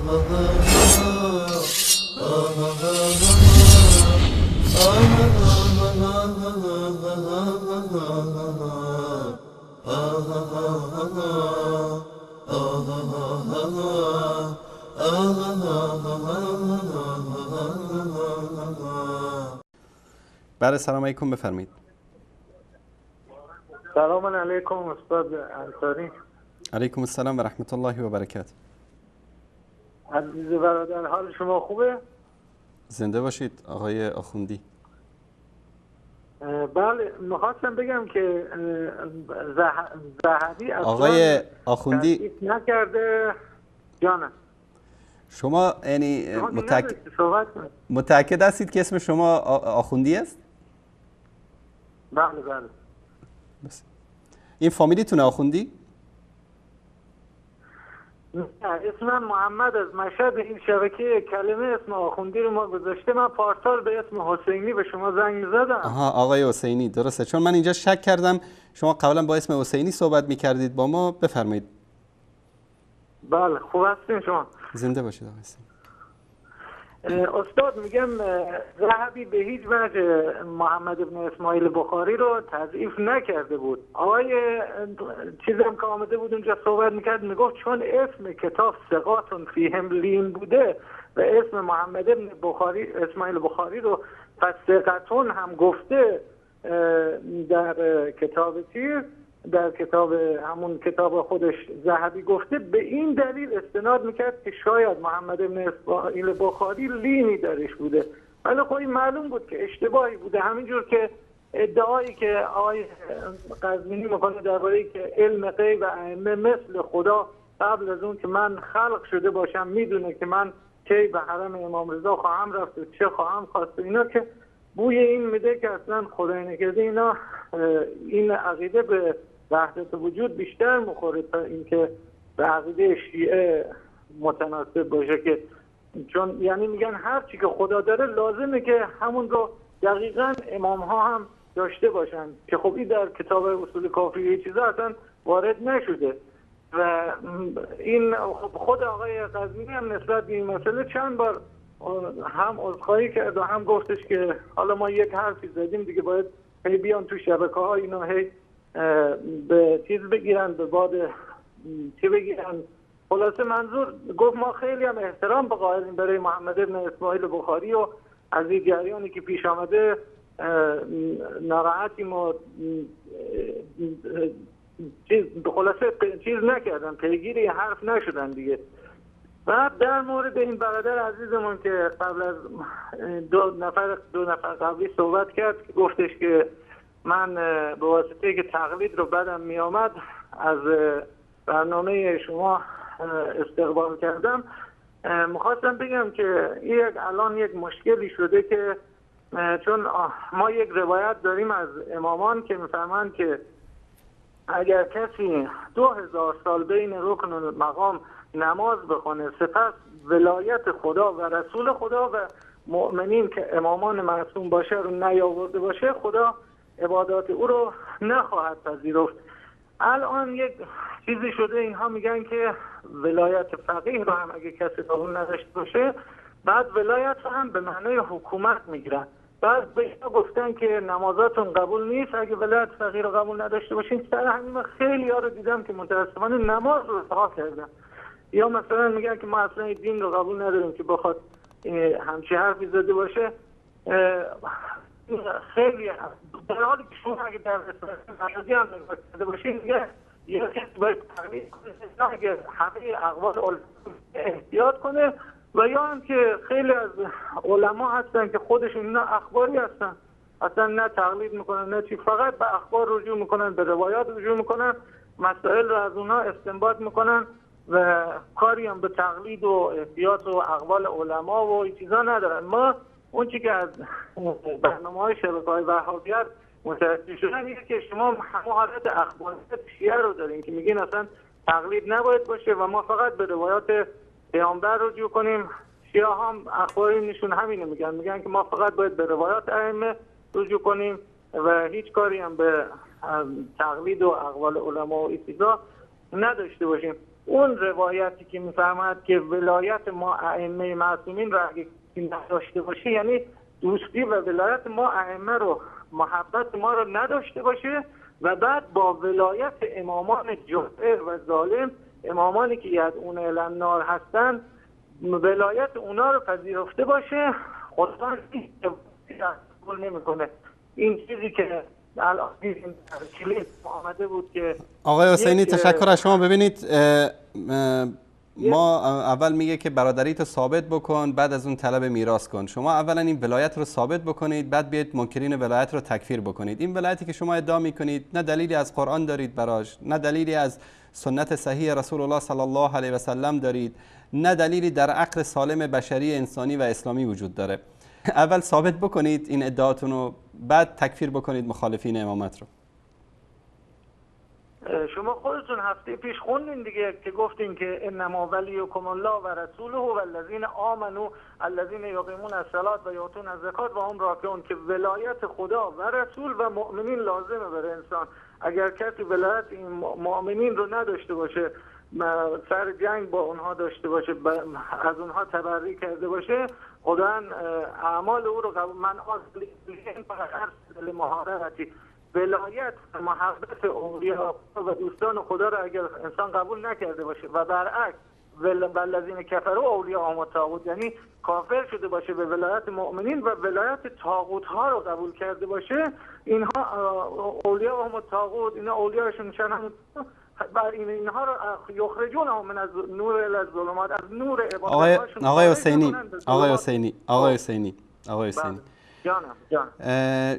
بله سلام علیکم، بفرمایید. سلام علیکم استاد انصاری. علیکم السلام و رحمت الله و برکاته. عزیز برادر، حال شما خوبه؟ زنده باشید آقای آخوندی. بله، میخواستم بگم که ذهبی آقای آخوندی نکرده جانم. شما یعنی متأکد هستید که اسم شما آخوندی است؟ بله بله. بس. این فامیلیتونه آخوندی؟ نه، اسم من محمد از مشهد. این شبکه کلمه اسم آخوندی رو ما گذاشته. من پارسال به اسم حسینی به شما زنگ زدم. آها، آقای حسینی، درسته. چون من اینجا شک کردم شما قبلا با اسم حسینی صحبت می‌کردید با ما. بفرمایید. بله، خوب هستین شما؟ زنده باشید آقای حسینی. استاد، میگم ذهبی به هیچ وجه محمد ابن اسماعیل بخاری رو تضعیف نکرده بود. آقای چیزم که آمده بود اونجا صحبت میکرد، میگفت چون اسم کتاب ثقاتون فیهم لین بوده و اسم محمد ابن اسماعیل بخاری رو پس ثقتون هم گفته در کتاب تیر، در کتاب همون کتاب خودش ذهبی گفته، به این دلیل استناد میکرد که شاید محمد ابن اسماعیل بخاری لینی درش بوده. ولی خب این معلوم بود که اشتباهی بوده. همینجور که ادعایی که آقای قزوینی میکنه درباره که علم غیب و ائمه مثل خدا قبل از اون که من خلق شده باشم میدونه که من کی به حرم امام رضا خواهم رفت و چه خواهم خواست، اینا که بوی این میده که اصلا خدای نکرده اینا این عقیده به وحدت وجود بیشتر مخوره تا اینکه به عقیده شیعه متناسب باشه. که چون یعنی میگن هر چی که خدا داره لازمه که همون رو دقیقاً امام ها هم داشته باشن، که خب این در کتاب اصول کافی چیزا اصلا وارد نشده. و این خود آقای قزوینی هم نسبت به این مسئله چند بار هم عذرخواهی کرد و هم گفتش که حالا ما یک حرفی زدیم دیگه، باید هی بیان تو شبکه ها اینا هی به چیز بگیرن، به باد چی بگیرن. خلاصه منظور گفت ما خیلی هم احترام قائلیم برای محمد ابن اسماعیل بخاری و از این جریانی که پیش آمده ناراحتیم و خلاصه چیز نکردن، پیگیری حرف نشدن دیگه. بعد در مورد این برادر عزیزمون که قبل از دو نفر قبلی صحبت کرد، گفتش که من به واسطه که تقلید رو بدم می آمد از برنامه شما استقبال کردم. میخواستم بگم که الان یک مشکلی شده که چون ما یک روایت داریم از امامان که میفرمایند که اگر کسی 2000 سال بین رکن و مقام نماز بخونه، سپس ولایت خدا و رسول خدا و مؤمنین که امامان معصوم باشه رو نیاورده باشه، خدا عبادات او رو نخواهد پذیرفت. الان یک چیزی شده، اینها میگن که ولایت فقیه رو هم اگه کسی قبول نداشته باشه، بعد ولایت رو هم به معنای حکومت میگیرن. بعد به اینا گفتن که نمازاتون قبول نیست اگه ولایت فقیه رو قبول نداشته باشین. سر همین خیلی ها رو دیدم که متاسفانه نماز رو رها کردن. یا مثلا میگن که ما اصلا دین رو قبول نداریم که بخواد همچی حرفی زده باشه. خیلی در حالی که شما اگه در رسالتی هم نگاه باشین میگه یا کسی باید تقریب کنه اگه همه اقوال احتیاط کنه، و یا هم که خیلی از علما هستن که خودشون اینا اخباری هستن، اصلا نه تقلید میکنن نه چی، فقط به اخبار رجوع میکنن، به روایات رجوع میکنن، مسائل رو از اونها استنباط میکنن و کاری هم به تقلید و احتیاط و اقوال علما و این چیزا ندارن. ما اون چی که از برنامه‌های شبکه‌های وهابیت متوجه شدن اینه که شما همه حالت اخباریت شیعه رو دارین که میگین اصلا تقلید نباید باشه و ما فقط به روایات پیامبر رجوع کنیم. شیعه هم اخباری نشون همینه میگن که ما فقط باید به روایات ائمه رجوع کنیم و هیچ کاری هم به تقلید و اقوال علما و این چیزا نداشته باشیم. اون روایتی که میفرماد که ولایت ما ائمه معصومین رو اگه نداشته باشه، یعنی دوستی و ولایت ما ائمه رو، محبت ما رو نداشته باشه و بعد با ولایت امامان جائر و ظالم، امامانی که یدعون الی النار هستن، ولایت اونا رو پذیرفته باشه، خدا نمیکنه. این چیزی که الان این کلیپ آمده بود که آقای حسینی تشکر از شما. ببینید ما اول میگه که برادری تو ثابت بکن، بعد از اون طلب میراث کن. شما اولا این ولایت رو ثابت بکنید، بعد بیاید منکرین ولایت رو تکفیر بکنید. این ولایتی که شما ادعا میکنید نه دلیلی از قرآن دارید براش، نه دلیلی از سنت صحیح رسول الله صلی الله علیه و سلم دارید، نه دلیلی در عقل سالم بشری انسانی و اسلامی وجود داره. اول ثابت بکنید این ادعاتون رو، بعد تکفیر بکنید مخالفین امامت رو. شما خودتون هفته پیش خوندین دیگه که گفتین که انما ولیکم الله و رسوله و الذین آمنوا الذین یقیمون الصلاة و یؤتون الزکات و هم راکعون، که ولایت خدا و رسول و مؤمنین لازمه برای انسان. اگر کسی ولایت این مؤمنین رو نداشته باشه، سر جنگ با اونها داشته باشه، از اونها تبرئه کرده باشه، خدا اعمال او رو قبول. من اصلی فقط ارسل مهارتی ولایت محبت اولیاء و دوستان خدا رو اگر انسان قبول نکرده باشه و برعکس والذین کفروا اولیاءهم الطاغوت، یعنی کافر شده باشه به ولایت مؤمنین و ولایت طاغوت ها رو قبول کرده باشه، اینها اولیاءهم الطاغوت، اینا اولیاءشون میشن، اینها رو یخرجونهم من از نور الی الظلمات، از نور عبادت‌هاشون. آقای حسینی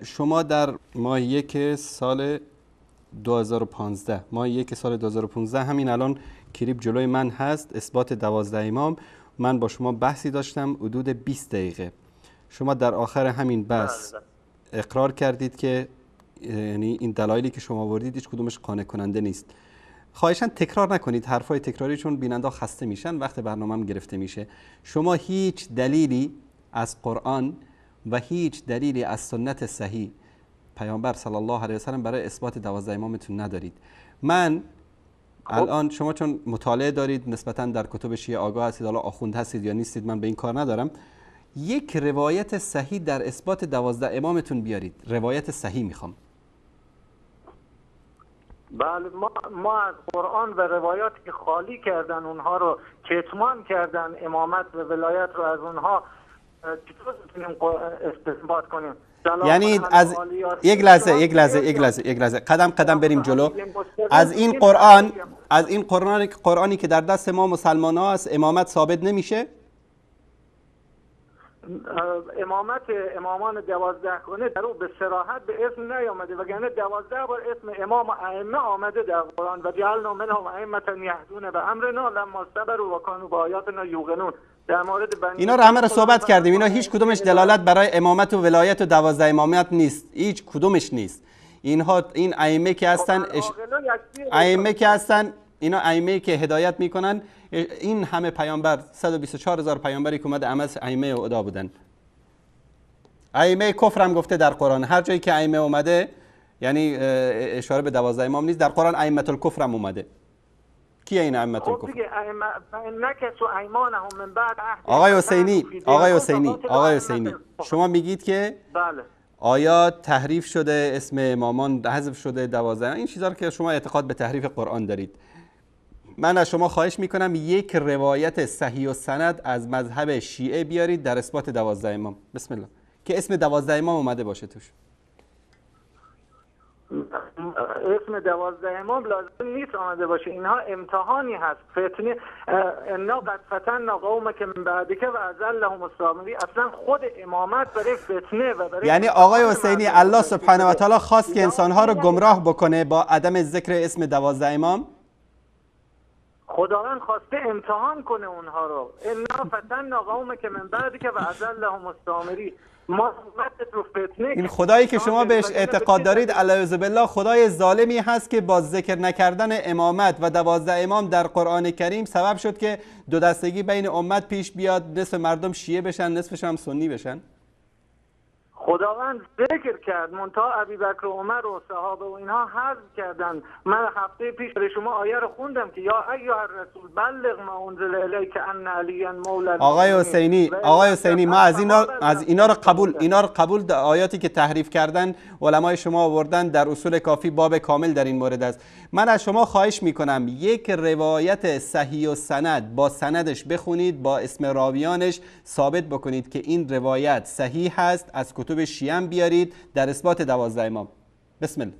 شما در ماه 1 سال 2015 همین الان کلیپ جلوی من هست، اثبات 12 امام. من با شما بحثی داشتم حدود 20 دقیقه. شما در آخر همین بحث اقرار کردید که یعنی این دلایلی که شما آوردید هیچ کدومش قانع کننده نیست. خواهشاً تکرار نکنید حرفای تکراری، چون بیننده خسته میشن، وقت برنامه‌ام گرفته میشه. شما هیچ دلیلی از قرآن و هیچ دلیلی از سنت صحیح پیامبر صلی الله علیه و سلم برای اثبات 12 امامتون ندارید. من الان شما چون مطالعه دارید، نسبتاً در کتب شیعه آگاه هستید، حالا آخوند هستید یا نیستید من به این کار ندارم، یک روایت صحیح در اثبات 12 امامتون بیارید. روایت صحیح میخوام. بله، ما از قرآن و روایاتی که خالی کردن، اونها رو کتمان کردن، امامت و ولایت رو از اونها چطور میتونیم استثبات کنیم؟ یعنی از یک لحظه قدم بریم جلو. از این قرآنی که در دست ما مسلمان ها است امامت ثابت نمیشه؟ امامت امامان 12 کنه در او به صراحت به اسم نیامده، وگرنه 12 بار اسم امام و ائمه آمده در قرآن. و جعلنا منهم ائمة یهدون بامرنا لما صبروا و کانوا بآیاتنا یوقنون. در مورد بنی اینا رو همه رو صحبت کردیم. اینا هیچ کدومش دلالت برای امامت و ولایت و 12 امامت نیست، هیچ کدومش نیست. این ائمه که هستن اینا ائمه که هدایت میکنن. این همه پیامبر، 124,000 پیامبری که اومده همه ائمه خدا بودن. ائمه کفر هم گفته در قرآن. هر جایی که ائمه اومده یعنی اشاره به 12 امام نیست. در قرآن ائمه الکفر هم اومده. کیه این ائمه الکفر؟ آقای حسینی شما میگید که بله آیات تحریف شده، اسم امامان حذف شده، 12. این چیزا رو که شما اعتقاد به تحریف قرآن دارید. من از شما خواهش میکنم یک روایت صحیح و سند از مذهب شیعه بیارید در اثبات 12 امام. بسم الله. که اسم 12 امام اومده باشه توش. اسم 12 امام لازم نیست آمده باشه. اینها امتحانی هست، فتنه. انا قد فتنا قومک من بعدک و اذلهم السامری. اصلا خود امامت برای فتنه و برای، یعنی آقای حسینی الله سبحانه و تعالی خواست که انسانها رو گمراه بکنه با عدم ذکر اسم 12 امام. خداوند خواسته امتحان کنه اونها رو. انا فتنا قومک من بعدک و اذلهم السامری. این خدایی که شما بهش اعتقاد دارید علیه بالله خدای ظالمی هست که با ذکر نکردن امامت و 12 امام در قرآن کریم سبب شد که دو دستگی بین امت پیش بیاد، نصف مردم شیعه بشن، نصفش هم سنی بشن. خداوند ذکر کرد، منتها ابوبکر و عمر و صحابه و اینها حذف کردن. من هفته پیش برای شما آیه رو خوندم که یا ایها الرسول بلغ ما انزل الیک ان علی مولا. آقای حسینی ما از اینا رو قبول آیاتی که تحریف کردن علمای شما آوردن در اصول کافی باب کامل در این مورد است. من از شما خواهش میکنم یک روایت صحیح و سند با سندش بخونید، با اسم راویانش ثابت بکنید که این روایت صحیح هست، از کتب شیعه بیارید در اثبات 12 امام. بسم الله.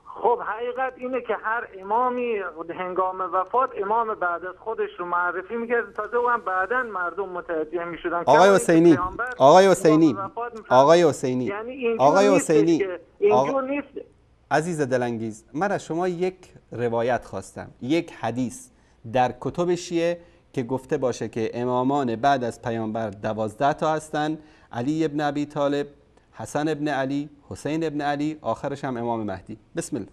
خب حقیقت اینه که هر امامی هنگام وفات امام بعد از خودش رو معرفی میکرد، تازه هم بعداً مردم متوجه میشدن. آقای حسینی اینجور نیست. عزیز دلانگیز، من از شما یک روایت خواستم، یک حدیث در کتب شیعه که گفته باشه که امامان بعد از پیامبر 12 تا هستن: علی ابن ابی طالب، حسن ابن علی، حسین ابن علی، آخرش هم امام مهدی. بسم الله.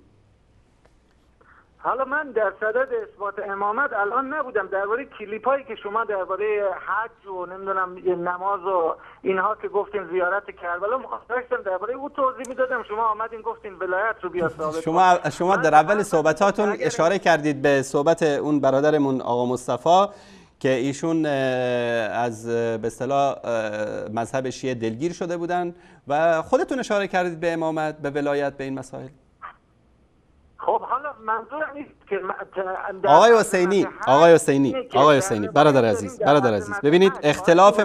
حالا من در صدد اثبات امامت الان نبودم، درباره کلیپایی که شما درباره حج و نمیدونم نماز و اینها که گفتین زیارت کربلا مخواستم درباره او توضیح میدادم، شما آمدین گفتین ولایت رو بیا ثابت. شما در اول صحبتاتون اشاره کردید به صحبت اون برادرمون آقا مصطفی که ایشون از به اصطلاح مذهب شیعه دلگیر شده بودن و خودتون اشاره کردید به امامت، به ولایت، به این مسائل. خب حالا منظور نیست که آقای حسینی برادر عزیز ببینید اختلاف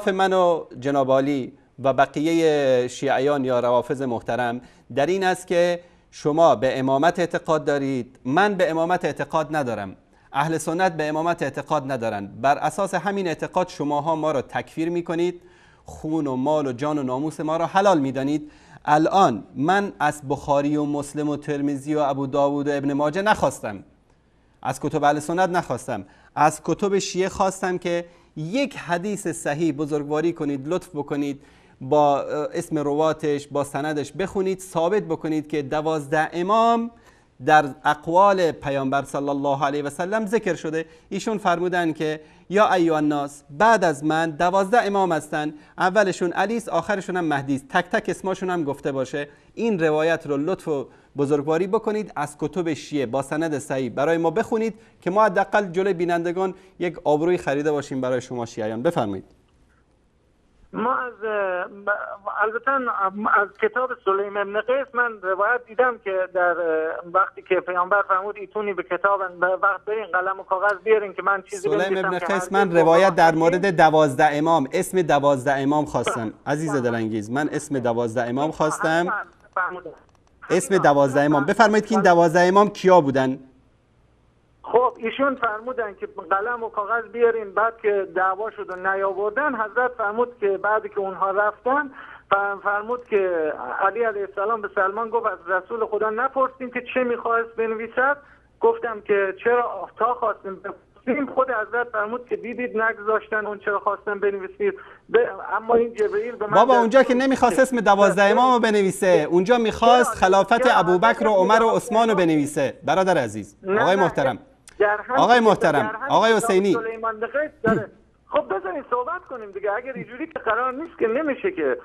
من و جناب عالی و بقیه شیعیان یا روافض محترم در این است که شما به امامت اعتقاد دارید، من به امامت اعتقاد ندارم، اهل سنت به امامت اعتقاد ندارن. بر اساس همین اعتقاد شماها ما را تکفیر میکنید، خون و مال و جان و ناموس ما را حلال میدانید. الان من از بخاری و مسلم و ترمذی و ابو داوود و ابن ماجه نخواستم، از کتب اهل سنت نخواستم، از کتب شیعه خواستم که یک حدیث صحیح بزرگواری کنید، لطف بکنید، با اسم رواتش، با سندش بخونید، ثابت بکنید که 12 امام در اقوال پیامبر صلی الله علیه و سلم ذکر شده. ایشون فرمودن که یا ایها الناس، بعد از من 12 امام هستن، اولشون علی است، آخرشون هم مهدی است، تک تک اسمشون هم گفته باشه. این روایت رو لطف و بزرگواری بکنید، از کتب شیعه با سند صحیح برای ما بخونید که ما حداقل جلوی بینندگان یک آبروی خریده باشیم برای شما شیعیان. بفرمایید. ما البته از کتاب سلیم ابن قیس من روایت دیدم که در وقتی که پیامبر فرمود ایتونی به کتاب وقت برین قلم و کاغذ بیارین که من چیزی بنویسم. سلیم ابن قیس من روایت در مورد 12 امام، اسم 12 امام خواستم. عزیز دلانگیز، من اسم 12 امام خواستم، اسم 12 امام. بفرمایید که این 12 امام کیا بودن؟ خب ایشون فرمودن که قلم و کاغذ بیارین. بعد که دعوا شد و نیاوردن، حضرت فرمود که بعدی که اونها رفتن فرمود که علی علیه السلام به سلمان گفت از رسول خدا نپرسیم که چه میخواست بنویسد؟ گفتم که چرا تا خواستیم بپرسیم. خود حضرت فرمود که دیدید نگذاشتن اون چرا خواستن بنویسید. اما این جبرئیل به من بابا اونجا که نمیخواست اسم 12 امام رو بنویسه، اونجا میخواست خلافت ابوبکر و عمر و عثمان رو بنویسه. برادر عزیز، آقای محترم، آقای حسینی، خب بذارین صحبت کنیم دیگه. اگر اینجوری که قرار نیست که نمیشه که.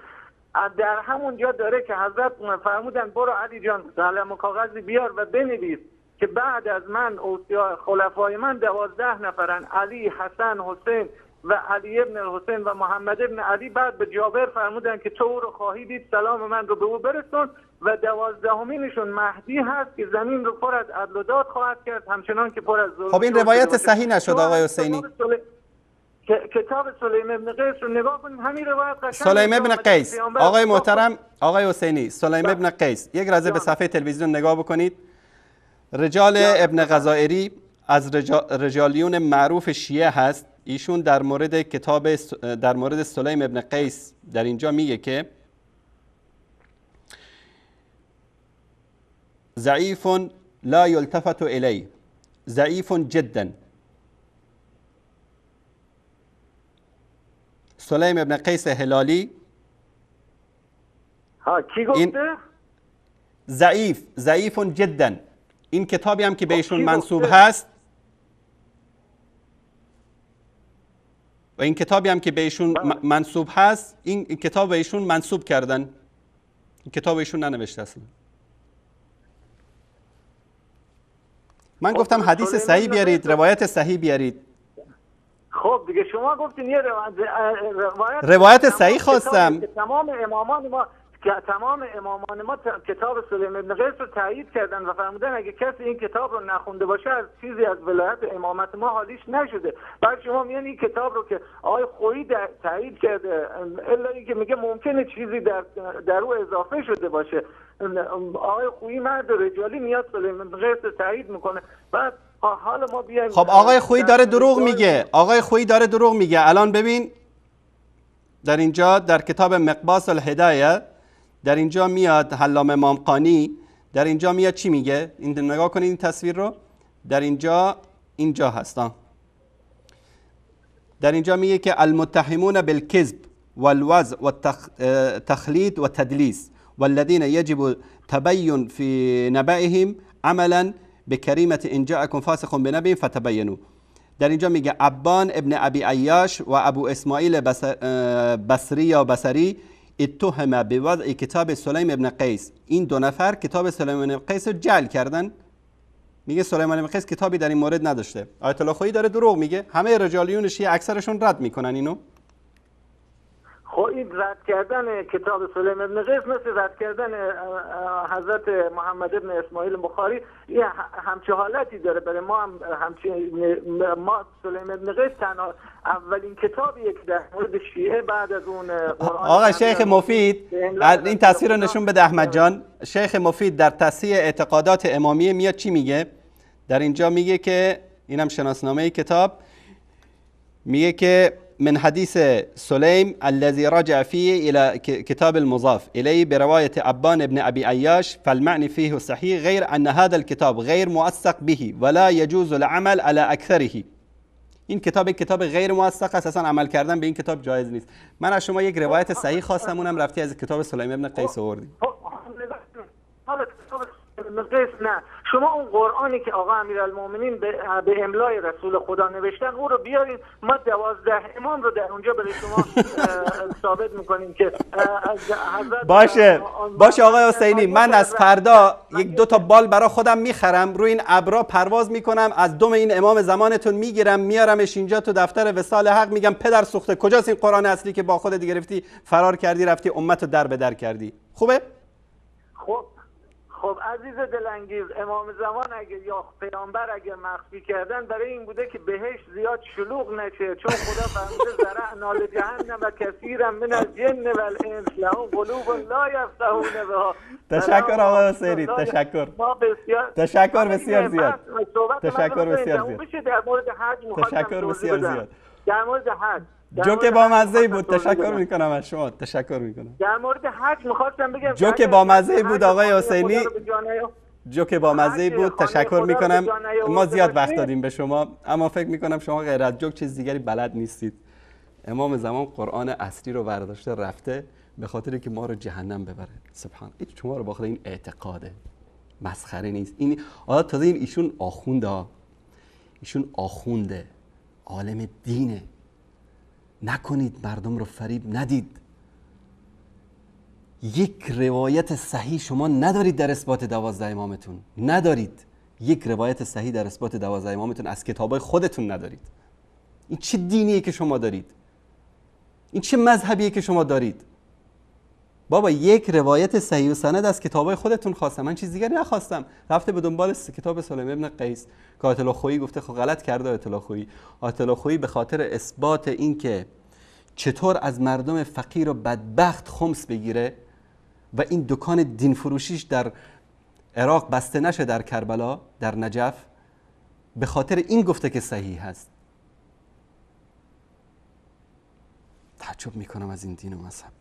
در همون جا داره که حضرت فرمودن برو علی جان قلم و کاغذی بیار و بنویس که بعد از من خلفای من 12 نفرن: علی، حسن، حسین و علی ابن الحسین و محمد ابن علی. بعد به جابر فرمودن که تو رو خواهی دید، سلام من رو به او برسون. و 12مینشون مهدی هست که زمین رو پر از عدل و داد خواهد کرد، همچنان که پر از ظلم. خب این روایت صحیح نشد آقای حسینی. کتاب سلیم ابن قیس رو نگاه کنید، همین روایت قشنگ. سلیم ابن قیس، آقای محترم، آقای حسینی، سلیم ابن قیس، یک لحظه به صفحه تلویزیون نگاه بکنید. رجال ابن غزائری از رجالیون معروف شیعه هست. ایشون در مورد سلیم ابن قیس در اینجا میگه که ضعیف لا یلتفت الیه، ضعیف جدا. سلیم ابن قیس هلالی کی گفته؟ ضعیف جدا. این کتابی هم که به ایشون منسوب هست، و این کتابی هم که به ایشون منسوب هست، این کتاب به ایشون منسوب کردن، این کتاب ایشون ننوشته اصلا. من گفتم حدیث صحیح بیارید، روایت صحیح بیارید. خب دیگه شما گفتین یه روایت صحیح خواستم. تمام امامان ما کتاب سلیم ابن قیس رو تایید کردن و فرمودن اگه کسی این کتاب رو نخونده باشه از چیزی از ولایت امامت ما حالیش نشده. بعد شما میان این کتاب رو که آقای خویی تایید کرده، الا اینکه میگه ممکنه چیزی در او اضافه شده باشه. آقای خویی مرد رجالی میاد سلیم ابن قیس رو تایید میکنه. بعد حالا ما بیایم. خب آقای خویی داره دروغ میگه، آقای خویی داره دروغ میگه. الان ببین در اینجا در کتاب مقباس الهدایه در اینجا میاد حلام امام قانی، در اینجا میاد چی میگه؟ این نگاه کنید این تصویر رو. در اینجا هستن. در اینجا میگه که المتهمون بالکذب والوضع والتخلید والتدلیس والذین یجب تبین فی نبئهم عملا بکریمه ان جاءکم فاسق بنبأ فتبینوا. در اینجا میگه عبان ابن ابی عیاش و ابو اسماعیل بصری یا بصری اتهم بوضع کتاب سلیم ابن قیس. این دو نفر کتاب سلیم ابن قیس رو جعل کردن. میگه سلیمان ابن قیس کتابی در این مورد نداشته. آیت الله خویی داره دروغ میگه. همه رجالیون شیعه اکثرشون رد میکنن اینو. خب این رد کردن کتاب سلیم ابن قیس مثل رد کردن حضرت محمد ابن اسماعیل بخاری یه همچه حالتی داره. برای ما هم ما سلیم ابن قیس تنها اولین کتابیه که در مورد شیعه بعد از اون آقا شیخ مفید این تصویر رو نشون بده احمد جان. شیخ مفید در تصحیح اعتقادات امامیه میاد چی میگه؟ در اینجا میگه که اینم شناسنامه کتاب، میگه که من حديث سليم الذي رجع فيه إلى كتاب المضاف إليه برواية عبان بن أبي عياش فالمعنى فيه صحيح غير أن هذا الكتاب غير موثق به ولا يجوز العمل على أكثره. این کتاب غیر موثق است، اصلا عمل کردن به این کتاب جایز نیست. من از شما یک روایت صحیح خواستم، اونم رفتی از کتاب سلیم ابن قیس آوردی. حالا کتاب ابن قیس نه، شما اون قرآنی که آقا امیرالمومنین به املای رسول خدا نوشتن اون رو بیارین، ما 12 امام رو در اونجا برای شما ثابت میکنیم که باشه آقای حسینی، من از فردا یک دو تا بال برای خودم میخرم، روی این ابرا پرواز میکنم، از دم این امام زمانتون میگیرم میارمش اینجا تو دفتر وصال حق، میگم پدر سوخته کجاست این قرآن اصلی که با خودت گرفتی فرار کردی رفتی امتو در به در کردی؟ خوبه؟ خب عزیز دلانگیز، امام زمان اگه یا پیامبر اگه مخفی کردن برای این بوده که بهش زیاد شلوغ نشه، چون خدا فرموده زرعنا لجهنم و کثیرا من الجن والانس لهم قلوب لا یفقهون بها. تشکر آقای حسینی، تشکر. تشکر بسیار زیاد. تشکر بسیار زیاد. تشکر بسیار زیاد. در مورد حج جوک با مزه بود، تشکر میکنم از شما، تشکر میکنم. در مورد حج میخواستم بگم جوک با مزه بود آقای حسینی، جوک با مزه بود، تشکر میکنم. ما زیاد وقت دادیم به شما، اما فکر میکنم شما غیر از جوک چیز دیگری بلد نیستید. امام زمان قرآن اصلی رو برداشته رفته به خاطر که ما رو جهنم ببره. سبحان الله، شما رو باخته این اعتقاده مسخره نیست. این حالا تازه ایشون آخونده، ایشون آخونده، عالم دینه. نکنید مردم رو فریب ندید. یک روایت صحیح شما ندارید در اثبات 12 امامتون، ندارید. یک روایت صحیح در اثبات 12 امامتون از کتابای خودتون ندارید. این چه دینیه که شما دارید؟ این چه مذهبیه که شما دارید؟ بابا یک روایت صحیح و سند از کتابای خودتون خواستم، من چیز دیگری نخواستم. رفته به دنبال کتاب سلیم ابن قیس که آیت الله خویی گفته خب غلط کرده آیت الله خویی. آیت الله خویی به خاطر اثبات این که چطور از مردم فقیر و بدبخت خمس بگیره و این دکان دین فروشیش در عراق بسته نشه، در کربلا، در نجف، به خاطر این گفته که صحیح هست. تعجب میکنم از این دین و مذهب.